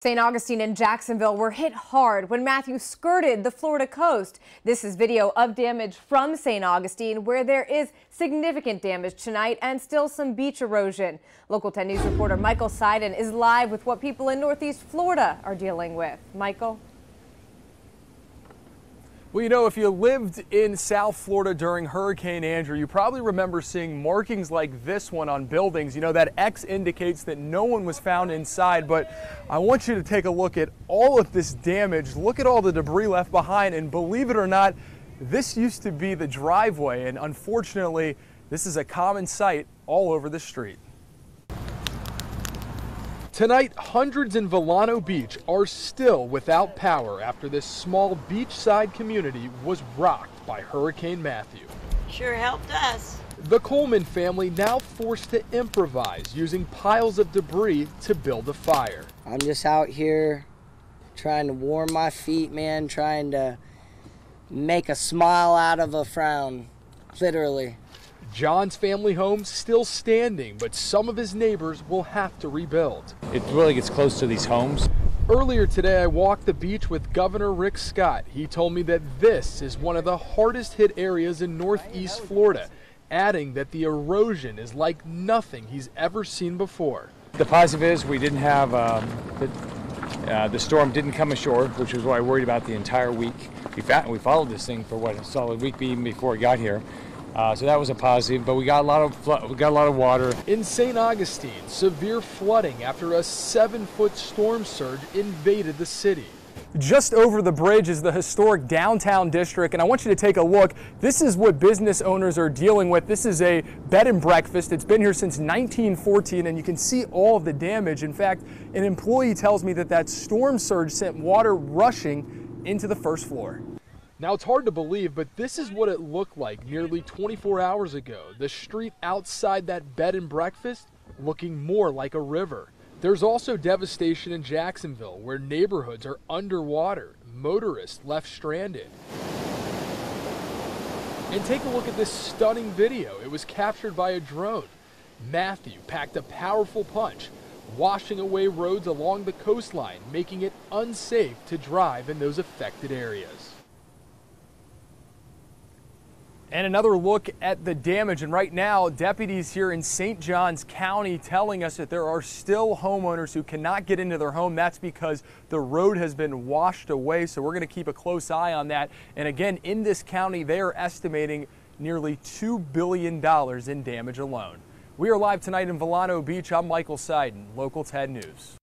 St. Augustine and Jacksonville were hit hard when Matthew skirted the Florida coast. This is video of damage from St. Augustine, where there is significant damage tonight and still some beach erosion. Local 10 News reporter Michael Seiden is live with what people in Northeast Florida are dealing with. Michael? Well, you know, if you lived in South Florida during Hurricane Andrew, you probably remember seeing markings like this one on buildings. You know, that X indicates that no one was found inside, but I want you to take a look at all of this damage. Look at all the debris left behind, and believe it or not, this used to be the driveway, and unfortunately, this is a common sight all over the street. Tonight, hundreds in Villano Beach are still without power after this small beachside community was rocked by Hurricane Matthew. Sure helped us. The Coleman family now forced to improvise using piles of debris to build a fire. I'm just out here trying to warm my feet, man, trying to make a smile out of a frown, literally. John's family home still standing, but some of his neighbors will have to rebuild. It really gets close to these homes. Earlier today, I walked the beach with Governor Rick Scott. He told me that this is one of the hardest hit areas in Northeast Florida, adding that the erosion is like nothing he's ever seen before. The positive is we didn't have, the storm didn't come ashore, which was what I worried about the entire week. We followed this thing for what, a solid week even before it got here. So that was a positive, but we got a lot of water. In St. Augustine, severe flooding after a 7-foot storm surge invaded the city. Just over the bridge is the historic downtown district, and I want you to take a look. This is what business owners are dealing with. This is a bed and breakfast. It's been here since 1914, and you can see all of the damage. In fact, an employee tells me that that storm surge sent water rushing into the first floor. Now, it's hard to believe, but this is what it looked like nearly 24 hours ago. The street outside that bed and breakfast looking more like a river. There's also devastation in Jacksonville, where neighborhoods are underwater, motorists left stranded. And take a look at this stunning video. It was captured by a drone. Matthew packed a powerful punch, washing away roads along the coastline, making it unsafe to drive in those affected areas. And another look at the damage, and right now deputies here in St. Johns County telling us that there are still homeowners who cannot get into their home. That's because the road has been washed away, so we're going to keep a close eye on that. And again, in this county, they are estimating nearly $2 billion in damage alone. We are live tonight in Villano Beach. I'm Michael Seiden, Local 10 News.